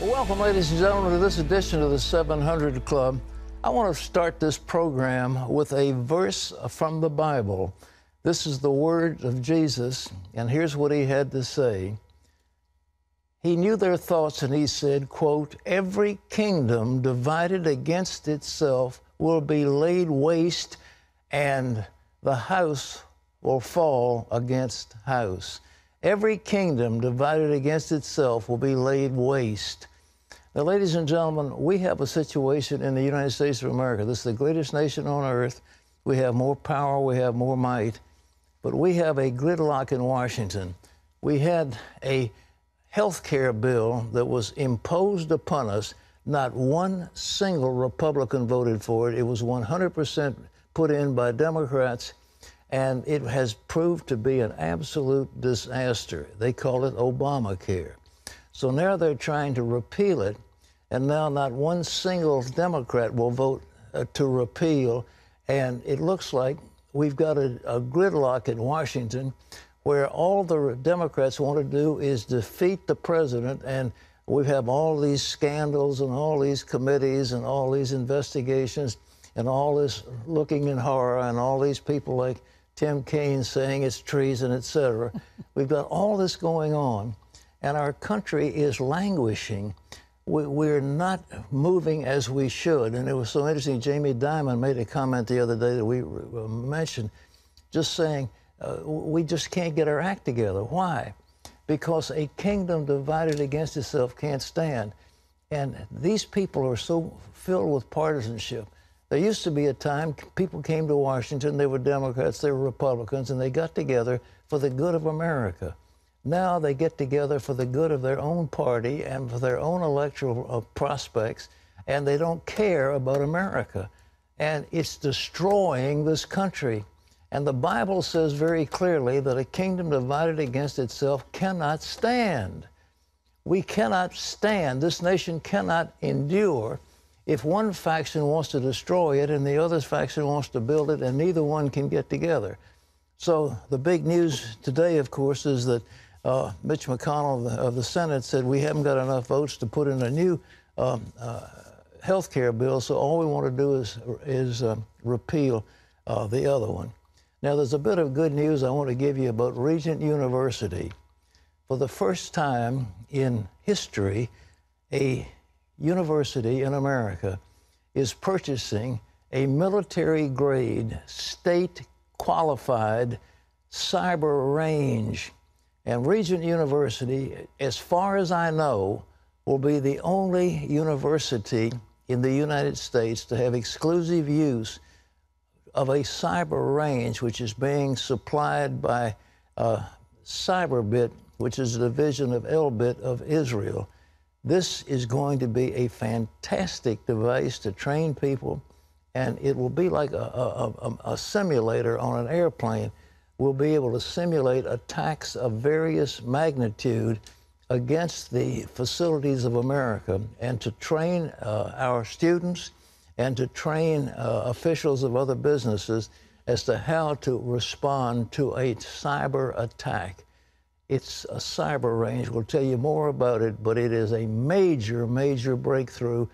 Well, welcome, ladies and gentlemen, to this edition of the 700 Club. I want to start this program with a verse from the Bible. This is the word of Jesus, and here's what he had to say. He knew their thoughts, and he said, quote, "Every kingdom divided against itself will be laid waste, and the house will fall against house." Every kingdom divided against itself will be laid waste. Now, ladies and gentlemen, we have a situation in the United States of America. This is the greatest nation on earth. We have more power, we have more might, but we have a gridlock in Washington. We had a health care bill that was imposed upon us. Not one single Republican voted for it. It was 100% put in by Democrats, and it has proved to be an absolute disaster. They call it Obamacare. So now they're trying to repeal it, and now not one single Democrat will vote to repeal, and it looks like we've got a gridlock in Washington where all the Democrats want to do is defeat the president, and we have all these scandals and all these committees and all these investigations and all this looking in horror and all these people like Tim Kaine saying it's treason, etc. We've got all this going on, and our country is languishing. We're not moving as we should. And it was so interesting. Jamie Dimon made a comment the other day that we mentioned, just saying we just can't get our act together. Why? Because a kingdom divided against itself can't stand. And these people are so filled with partisanship. There used to be a time people came to Washington, they were Democrats, they were Republicans, and they got together for the good of America. Now they get together for the good of their own party and for their own electoral prospects, and they don't care about America. And it's destroying this country. And the Bible says very clearly that a kingdom divided against itself cannot stand. We cannot stand. This nation cannot endure if one faction wants to destroy it and the other faction wants to build it, and neither one can get together. So the big news today, of course, is that Mitch McConnell of the Senate said we haven't got enough votes to put in a new health care bill, so all we want to do is repeal the other one. Now, there's a bit of good news I want to give you about Regent University. For the first time in history, a university in America is purchasing a military-grade, state-qualified cyber range. And Regent University, as far as I know, will be the only university in the United States to have exclusive use of a cyber range, which is being supplied by Cyberbit, which is a division of Elbit of Israel. This is going to be a fantastic device to train people, and it will be like a simulator on an airplane. We'll be able to simulate attacks of various magnitude against the facilities of America, and to train our students and to train officials of other businesses as to how to respond to a cyber attack. It's a cyber range. We'll tell you more about it, but it is a major, major breakthrough.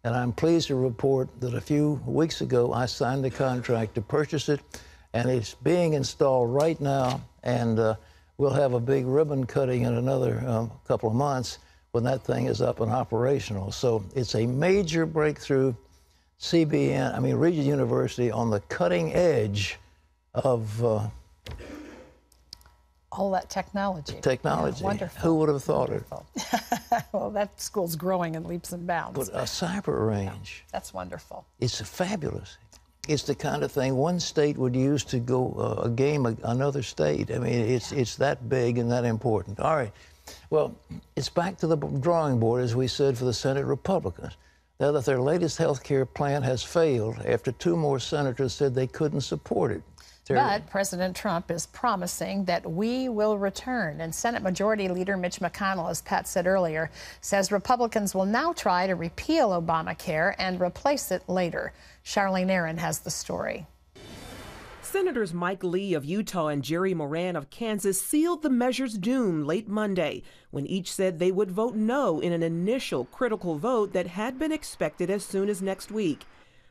And I'm pleased to report that a few weeks ago, I signed a contract to purchase it, and it's being installed right now. And we'll have a big ribbon cutting in another couple of months when that thing is up and operational. So it's a major breakthrough. Regent University on the cutting edge of all that technology. Technology. Yeah, wonderful. Who would have thought it? Well, that school's growing in leaps and bounds. But a cyber range. Yeah, that's wonderful. It's fabulous. It's the kind of thing one state would use to go game another state. I mean, it's that big and that important. All right. Well, it's back to the drawing board, as we said, for the Senate Republicans. Now that their latest health care plan has failed after two more senators said they couldn't support it. But President Trump is promising that we will return. And Senate Majority Leader Mitch McConnell, as Pat said earlier, says Republicans will now try to repeal Obamacare and replace it later. Charlene Aaron has the story. Senators Mike Lee of Utah and Jerry Moran of Kansas sealed the measure's doom late Monday when each said they would vote no in an initial critical vote that had been expected as soon as next week.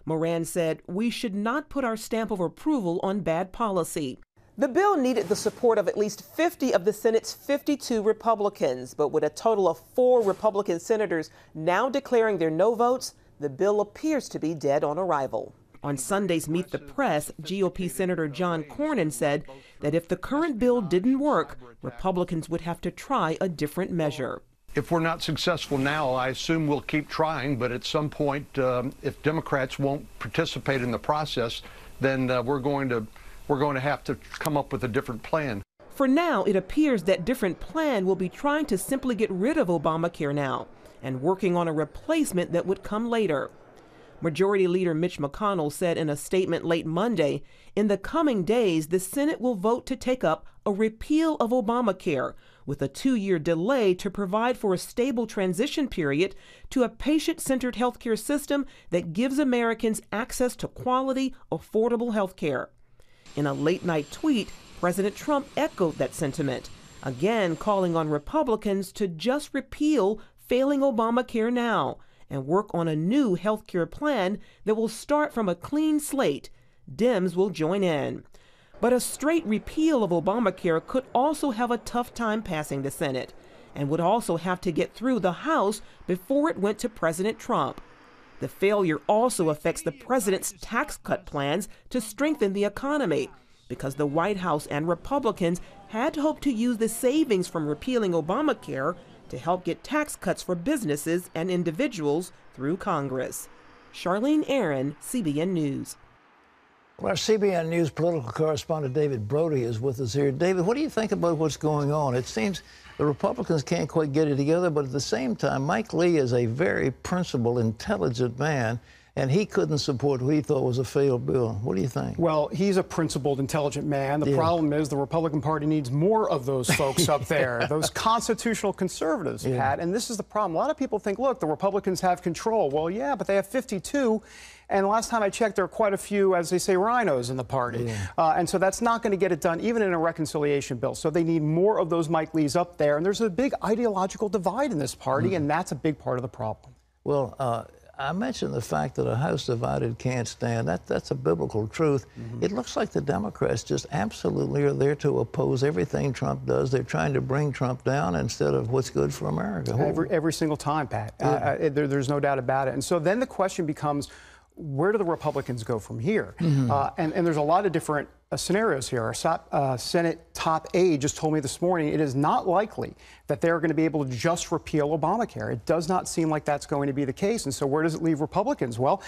Moran said, "We should not put our stamp of approval on bad policy." The bill needed the support of at least 50 of the Senate's 52 Republicans, but with a total of 4 Republican senators now declaring their no votes, the bill appears to be dead on arrival. On Sunday's Meet the Press, GOP Senator John Cornyn said that if the current bill didn't work, Republicans would have to try a different measure. If we're not successful now, I assume we'll keep trying, but at some point, if Democrats won't participate in the process, then we're going to have to come up with a different plan. For now, it appears that different plan will be trying to simply get rid of Obamacare now and working on a replacement that would come later. Majority Leader Mitch McConnell said in a statement late Monday, in the coming days, the Senate will vote to take up a repeal of Obamacare with a 2-year delay to provide for a stable transition period to a patient-centered healthcare system that gives Americans access to quality, affordable healthcare. In a late-night tweet, President Trump echoed that sentiment, again calling on Republicans to just repeal failing Obamacare now and work on a new health care plan that will start from a clean slate. Dems will join in. But a straight repeal of Obamacare could also have a tough time passing the Senate and would also have to get through the House before it went to President Trump. The failure also affects the president's tax cut plans to strengthen the economy because the White House and Republicans had hoped to use the savings from repealing Obamacare to help get tax cuts for businesses and individuals through Congress. Charlene Aaron, CBN News. Well, our CBN News political correspondent David Brody is with us here. David, what do you think about what's going on? It seems the Republicans can't quite get it together, but at the same time, Mike Lee is a very principled, intelligent man, and he couldn't support what he thought was a failed bill. What do you think? Well, he's a principled, intelligent man. The problem is the Republican Party needs more of those folks up there, those constitutional conservatives, Pat. And this is the problem. A lot of people think, look, the Republicans have control. Well, yeah, but they have 52. And last time I checked, there are quite a few, as they say, rhinos in the party. And so that's not going to get it done, even in a reconciliation bill. So they need more of those Mike Lees up there. And there's a big ideological divide in this party, and that's a big part of the problem. Well, I mentioned the fact that a house divided can't stand. That's a biblical truth. It looks like the Democrats just absolutely are there to oppose everything Trump does. They're trying to bring Trump down instead of what's good for America. Every single time, Pat. There's no doubt about it. And so then the question becomes, where do the Republicans go from here? And there's a lot of different scenarios here. Our Senate top aide just told me this morning it is not likely that they're going to be able to just repeal Obamacare. It does not seem like that's going to be the case. And so where does it leave Republicans? Well,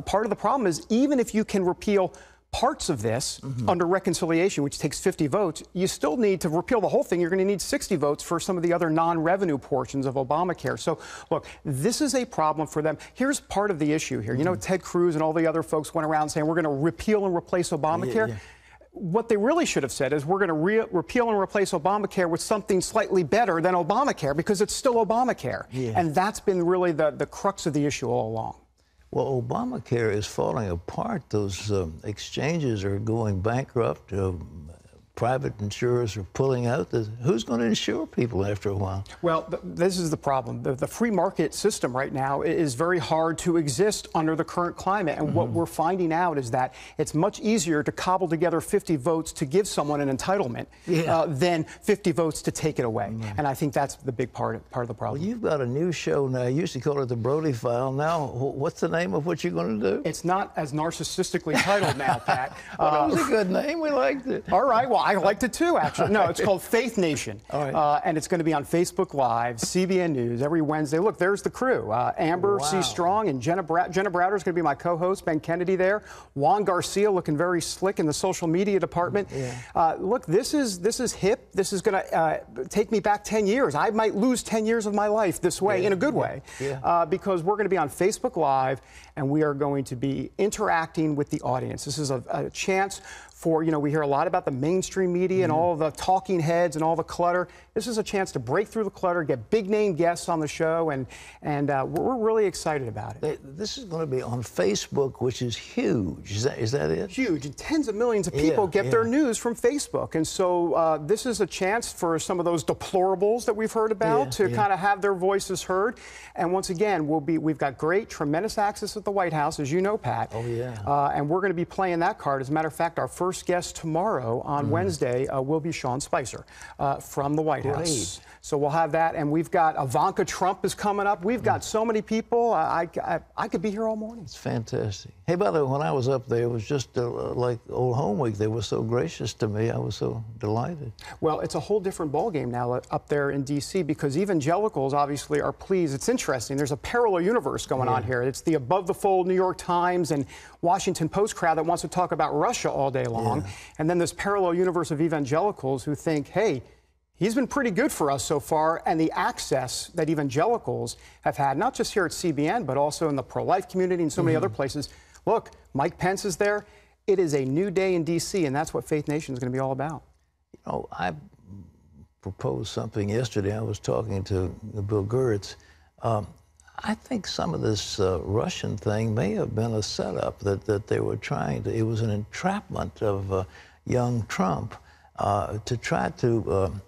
part of the problem is even if you can repeal parts of this under reconciliation, which takes 50 votes, you still need to repeal the whole thing. You're going to need 60 votes for some of the other non-revenue portions of Obamacare. So, look, this is a problem for them. Here's part of the issue here. You know, Ted Cruz and all the other folks went around saying we're going to repeal and replace Obamacare. What they really should have said is we're going to repeal and replace Obamacare with something slightly better than Obamacare because it's still Obamacare. And that's been really the crux of the issue all along. Well, Obamacare is falling apart. Those exchanges are going bankrupt. Private insurers are pulling out. Who's going to insure people after a while? Well, this is the problem. The free market system right now is very hard to exist under the current climate. And what we're finding out is that it's much easier to cobble together 50 votes to give someone an entitlement than 50 votes to take it away. And I think that's the big part of the problem. Well, you've got a new show now. You used to call it the Brody File. Now, what's the name of what you're going to do? It's not as narcissistically titled now, Pat. Well, that was a good name. We liked it. All right. Well, I liked it too, actually. No, it's called Faith Nation. And it's going to be on Facebook Live, CBN News, every Wednesday. Look, there's the crew. Amber C. Strong and Jenna Browder is going to be my co-host. Ben Kennedy there. Juan Garcia looking very slick in the social media department. Look, this is hip. This is going to take me back 10 years. I might lose 10 years of my life this way, in a good way, because we're going to be on Facebook Live, and we are going to be interacting with the audience. This is a chance for, we hear a lot about the mainstream media and all the talking heads and all the clutter. This is a chance to break through the clutter, get big-name guests on the show, and we're really excited about it. This is going to be on Facebook, which is huge. Is that it? Huge. And tens of millions of people get their news from Facebook. And so this is a chance for some of those deplorables that we've heard about to kind of have their voices heard. And once again, we've got great, tremendous access at the White House, as you know, Pat. Oh, yeah. And we're going to be playing that card. As a matter of fact, our first guest tomorrow on Wednesday will be Sean Spicer from the White House. So we'll have that, and we've got Ivanka Trump is coming up. We've got so many people. I could be here all morning. It's fantastic. Hey, by the way, when I was up there, it was just like Old Home Week. They were so gracious to me. I was so delighted. Well, it's a whole different ballgame now up there in D.C. because evangelicals obviously are pleased. It's interesting. There's a parallel universe going on here. It's the above-the-fold New York Times and Washington Post crowd that wants to talk about Russia all day long. And then this parallel universe of evangelicals who think, hey, he's been pretty good for us so far, and the access that evangelicals have had, not just here at CBN, but also in the pro-life community and so many other places. Look, Mike Pence is there. It is a new day in D.C., and that's what Faith Nation is going to be all about. You know, I proposed something yesterday. I was talking to Bill Gertz. I think some of this Russian thing may have been a setup that they were trying to, it was an entrapment of young Trump to try to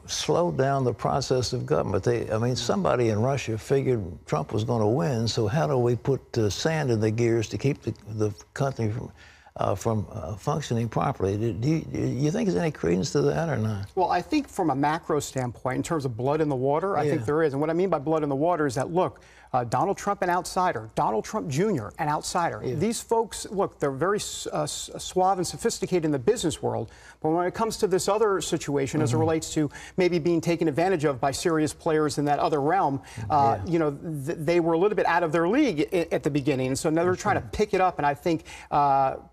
slow down the process of government. I mean, somebody in Russia figured Trump was going to win, so how do we put sand in the gears to keep the country from functioning properly? Do you think there's any credence to that or not? Well, I think from a macro standpoint, in terms of blood in the water, I think there is. And what I mean by blood in the water is that, look, Donald Trump, an outsider. Donald Trump Jr., an outsider. These folks, look, they're very suave and sophisticated in the business world. But when it comes to this other situation, as it relates to maybe being taken advantage of by serious players in that other realm, you know, they were a little bit out of their league at the beginning. And so now they're trying to pick it up. And I think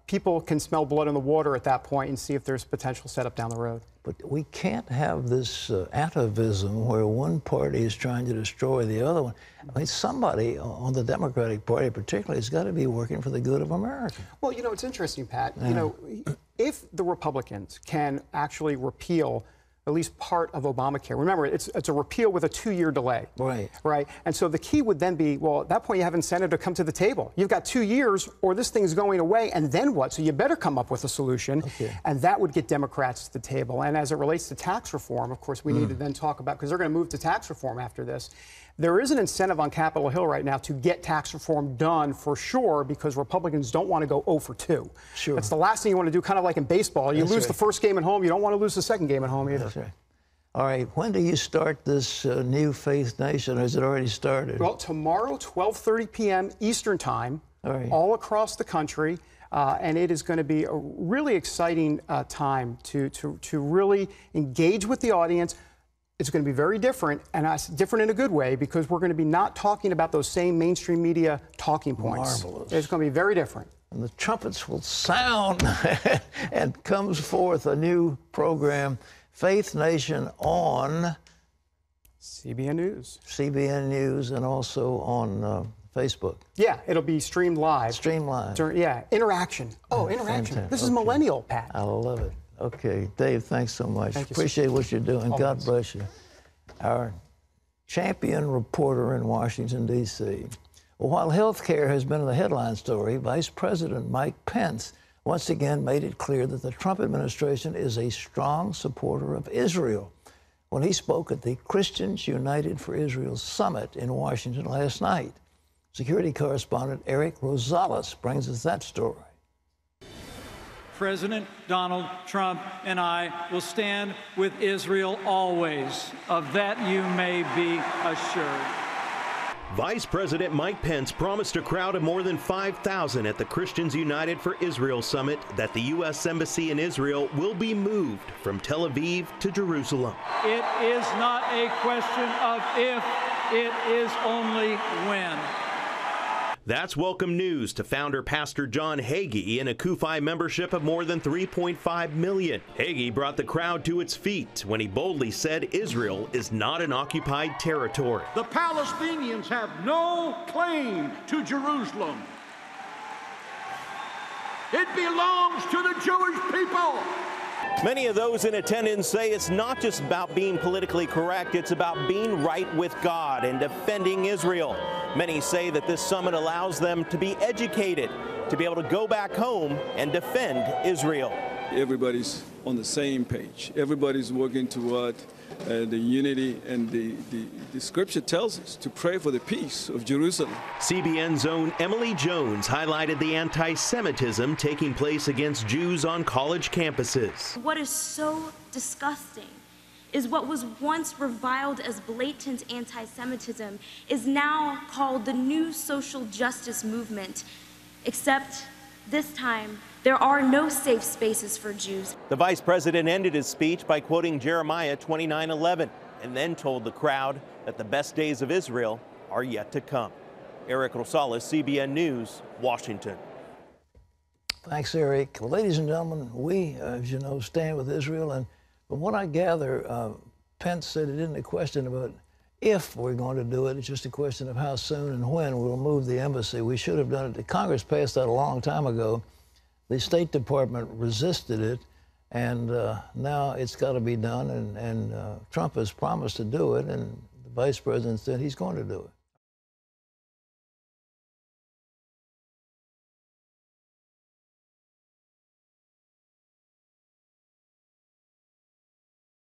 people can smell blood in the water at that point and see if there's potential setup down the road. But we can't have this atavism where one party is trying to destroy the other one. I mean, somebody on the Democratic Party particularly has got to be working for the good of America. Well, you know, it's interesting, Pat. You know, if the Republicans can actually repeal at least part of Obamacare. Remember, it's a repeal with a 2-year delay. Right. And so the key would then be, well, at that point you have incentive to come to the table. You've got 2 years or this thing's going away, and then what? So you better come up with a solution, and that would get Democrats to the table. And as it relates to tax reform, of course, we need to then talk about, because they're going to move to tax reform after this. There is an incentive on Capitol Hill right now to get tax reform done for sure, because Republicans don't want to go 0 for 2. Sure. That's the last thing you want to do, kind of like in baseball. You lose the first game at home, you don't want to lose the second game at home either. That's right. All right, when do you start this new Faith Nation, or has it already started? Well, tomorrow, 12:30 p.m. Eastern Time, all across the country. And it is going to be a really exciting time to really engage with the audience. It's going to be very different, and different in a good way, because we're going to be not talking about those same mainstream media talking points. Marvelous. It's going to be very different. And the trumpets will sound, and comes forth a new program, Faith Nation, on CBN News. CBN News, and also on Facebook. Yeah, it'll be streamed live. Streamed live. Interaction. Oh, interaction. Fantastic. This is millennial, Pat. I love it. Okay, Dave, thanks so much. Thank you, Appreciate what you're doing. Always. God bless you. Our champion reporter in Washington, D.C. Well, while health care has been the headline story, Vice President Mike Pence once again made it clear that the Trump administration is a strong supporter of Israel when he spoke at the Christians United for Israel Summit in Washington last night. Security correspondent Eric Rosales brings us that story. President Donald Trump and I will stand with Israel always. Of that you may be assured. Vice President Mike Pence promised a crowd of more than 5,000 at the Christians United for Israel Summit that the U.S. Embassy in Israel will be moved from Tel Aviv to Jerusalem. It is not a question of if, it is only when. That's welcome news to founder Pastor John Hagee and a CUFI membership of more than 3.5 million. Hagee brought the crowd to its feet when he boldly said Israel is not an occupied territory. The Palestinians have no claim to Jerusalem. It belongs to the Jewish people. Many of those in attendance say it's not just about being politically correct, it's about being right with God and defending Israel. Many say that this summit allows them to be educated, to be able to go back home and defend Israel. Everybody's on the same page. Everybody's working toward the unity, and the scripture tells us to pray for the peace of Jerusalem. CBN's own Emily Jones highlighted the anti-Semitism taking place against Jews on college campuses. What is so disgusting is what was once reviled as blatant anti-Semitism is now called the new social justice movement, except this time there are no safe spaces for Jews. The vice president ended his speech by quoting Jeremiah 29:11 and then told the crowd that the best days of Israel are yet to come. Eric Rosales, CBN News, Washington. Thanks, Eric. Well, ladies and gentlemen, we, as you know, stand with Israel. And from what I gather, Pence said it isn't a question about if we're going to do it. It's just a question of how soon and when we'll move the embassy. We should have done it. The Congress passed that a long time ago. The State Department resisted it, and now it's got to be done. And Trump has promised to do it, and the vice president said he's going to do it.